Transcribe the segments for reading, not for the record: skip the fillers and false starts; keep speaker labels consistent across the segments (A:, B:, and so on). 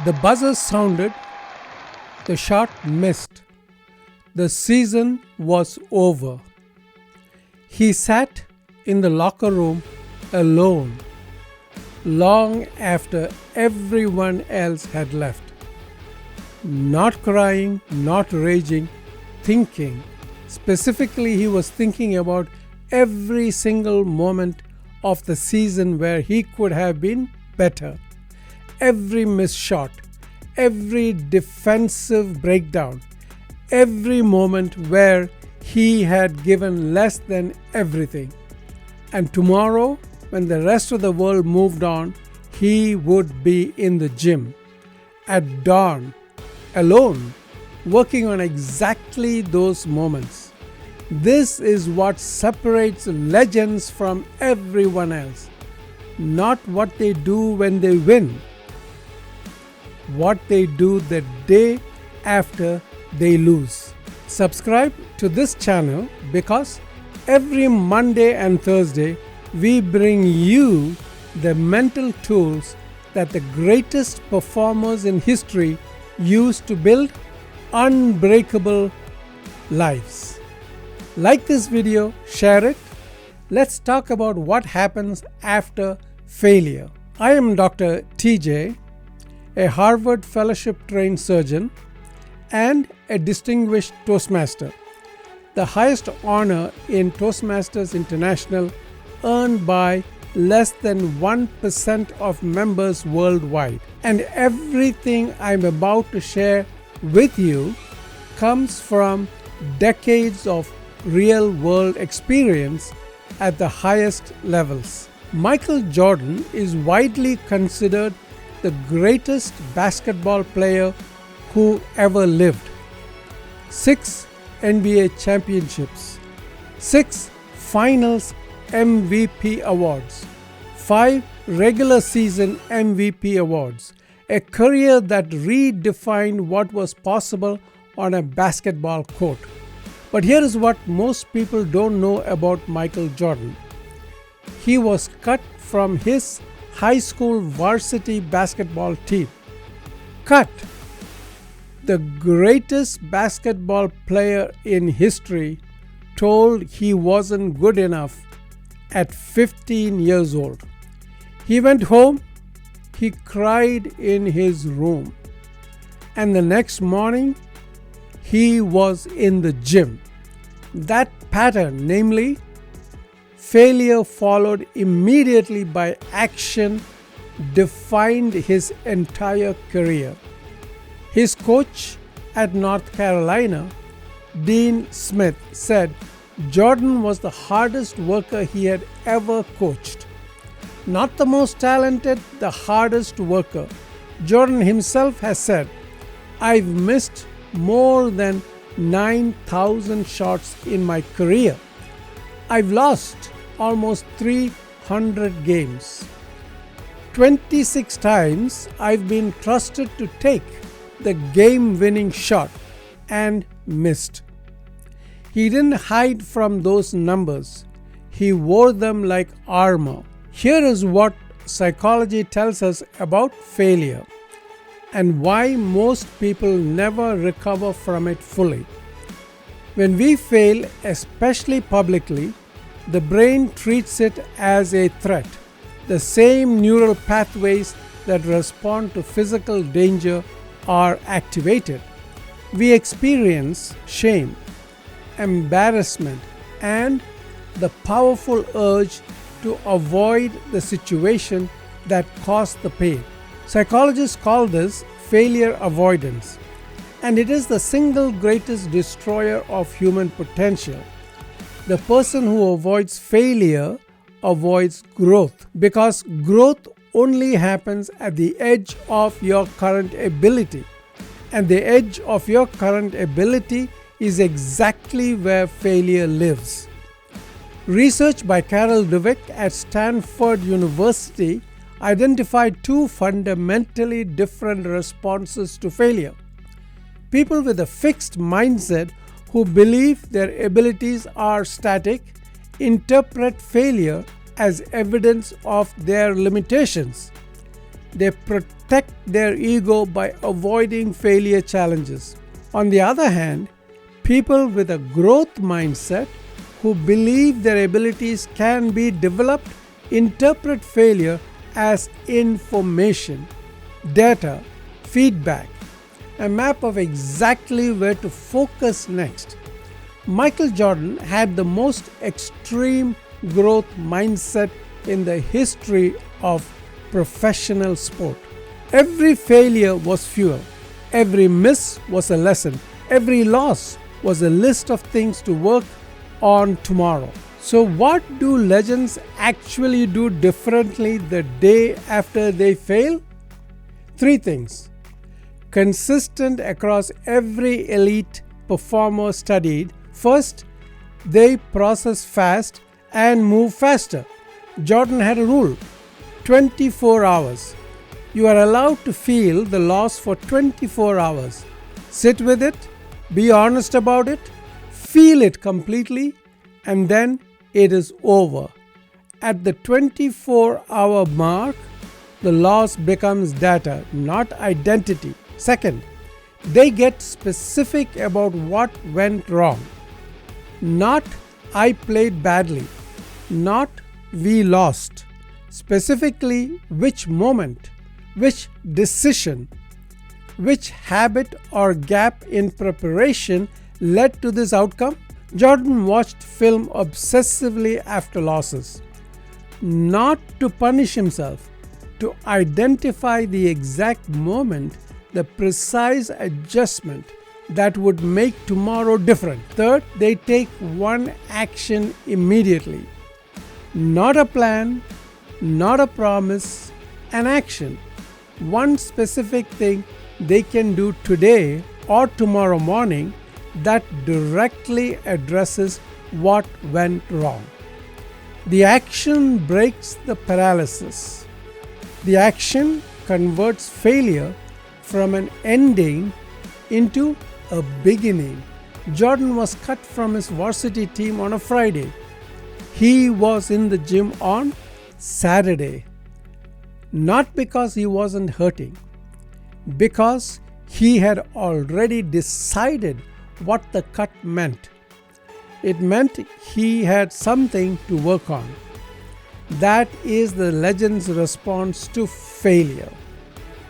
A: The buzzer sounded, the shot missed. The season was over. He sat in the locker room alone, long after everyone else had left. Not crying, not raging, thinking. Specifically, he was thinking about every single moment of the season where he could have been better. Every missed shot, every defensive breakdown, every moment where he had given less than everything. And tomorrow, when the rest of the world moved on, he would be in the gym at dawn, alone, working on exactly those moments. This is what separates legends from everyone else. Not what they do when they win, what they do the day after they lose. Subscribe to this channel because every Monday and Thursday we bring you the mental tools that the greatest performers in history used to build unbreakable lives. Like this video, share it. Let's talk about what happens after failure. I am Dr. TJ, a Harvard Fellowship-trained surgeon and a distinguished Toastmaster, the highest honor in Toastmasters International, earned by less than 1% of members worldwide. And everything I'm about to share with you comes from decades of real-world experience at the highest levels. Michael Jordan is widely considered the greatest basketball player who ever lived. 6 NBA championships, 6 finals MVP awards, 5 regular season MVP awards, a career that redefined what was possible on a basketball court. But here is what most people don't know about Michael Jordan. He was cut from his high school varsity basketball team. Cut. The greatest basketball player in history told he wasn't good enough at 15 years old. He went home, he cried in his room, and the next morning he was in the gym. That pattern, namely failure followed immediately by action, defined his entire career. His coach at North Carolina, Dean Smith, said Jordan was the hardest worker he had ever coached. Not the most talented, the hardest worker. Jordan himself has said, "I've missed more than 9,000 shots in my career. I've lost almost 300 games. 26 times I've been trusted to take the game-winning shot and missed." He didn't hide from those numbers. He wore them like armor. Here is what psychology tells us about failure and why most people never recover from it fully. When we fail, especially publicly, the brain treats it as a threat. The same neural pathways that respond to physical danger are activated. We experience shame, embarrassment, and the powerful urge to avoid the situation that caused the pain. Psychologists call this failure avoidance, and it is the single greatest destroyer of human potential. The person who avoids failure avoids growth, because growth only happens at the edge of your current ability, and the edge of your current ability is exactly where failure lives. Research by Carol Dweck at Stanford University identified 2 fundamentally different responses to failure. People with a fixed mindset who believe their abilities are static interpret failure as evidence of their limitations. They protect their ego by avoiding failure challenges. On the other hand, people with a growth mindset who believe their abilities can be developed interpret failure as information, data, feedback, a map of exactly where to focus next. Michael Jordan had the most extreme growth mindset in the history of professional sport. Every failure was fuel, every miss was a lesson, every loss was a list of things to work on tomorrow. So, what do legends actually do differently the day after they fail? Three things. Consistent across every elite performer studied. First, they process fast and move faster. Jordan had a rule: 24 hours. You are allowed to feel the loss for 24 hours. Sit with it, be honest about it, feel it completely, and then it is over. At the 24-hour mark, the loss becomes data, not identity. Second, they get specific about what went wrong. Not I played badly, not we lost. Specifically, which moment, which decision, which habit or gap in preparation led to this outcome? Jordan watched film obsessively after losses, not to punish himself, to identify the exact moment, the precise adjustment that would make tomorrow different. Third, they take one action immediately. Not a plan, not a promise, an action. One specific thing they can do today or tomorrow morning that directly addresses what went wrong. The action breaks the paralysis. The action converts failure from an ending into a beginning. Jordan was cut from his varsity team on a Friday. He was in the gym on Saturday. Not because he wasn't hurting, because he had already decided what the cut meant. It meant he had something to work on. That is the legend's response to failure.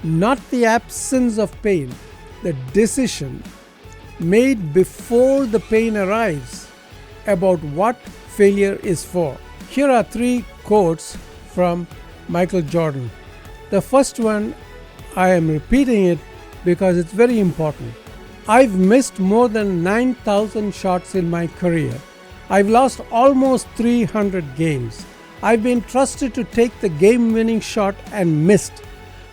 A: Not the absence of pain, the decision made before the pain arrives about what failure is for. Here are three quotes from Michael Jordan. The first one, I am repeating it because it's very important. I've missed more than 9,000 shots in my career. I've lost almost 300 games. I've been trusted to take the game-winning shot and missed.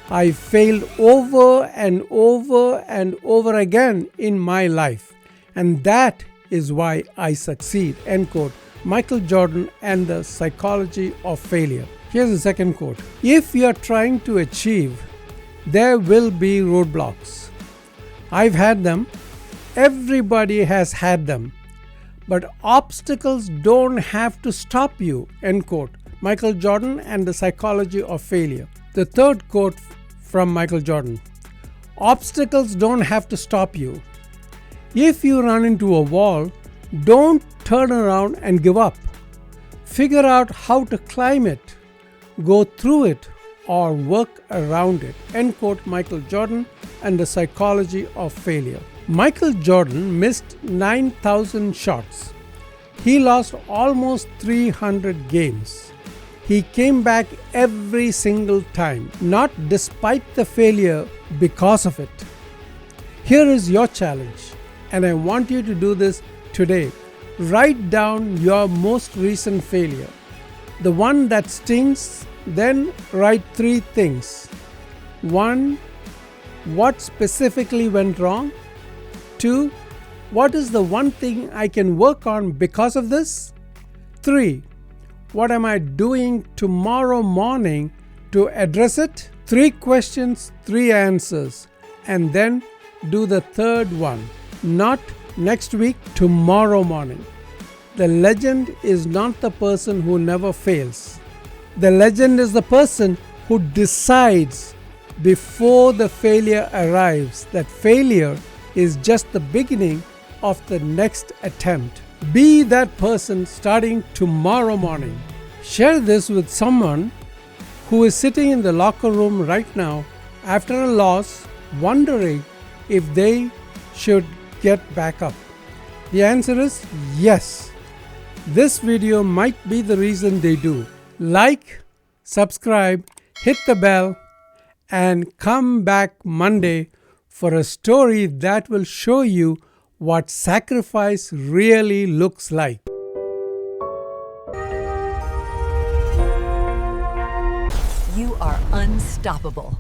A: I failed over and over and over again in my life. And that is why I succeed. End quote. Michael Jordan and the Psychology of Failure. Here's the second quote. If you're trying to achieve, there will be roadblocks. I've had them. Everybody has had them. But obstacles don't have to stop you. End quote. Michael Jordan and the Psychology of Failure. The third quote from Michael Jordan. Obstacles don't have to stop you. If you run into a wall, don't turn around and give up. Figure out how to climb it, go through it, or work around it. End quote. Michael Jordan and the Psychology of Failure. Michael Jordan missed 9,000 shots. He lost almost 300 games. He came back every single time, not despite the failure, because of it. Here is your challenge, and I want you to do this today. Write down your most recent failure, the one that stings. Then write three things. 1. What specifically went wrong? 2. What is the one thing I can work on because of this? 3. What am I doing tomorrow morning to address it? 3 questions, 3 answers. And then do the third one. Not next week, tomorrow morning. The legend is not the person who never fails. The legend is the person who decides before the failure arrives that failure is just the beginning of the next attempt. Be that person starting tomorrow morning. Share this with someone who is sitting in the locker room right now after a loss, wondering if they should get back up. The answer is yes. This video might be the reason they do. Like, subscribe, hit the bell, and come back Monday for a story that will show you what sacrifice really looks like.
B: You are unstoppable.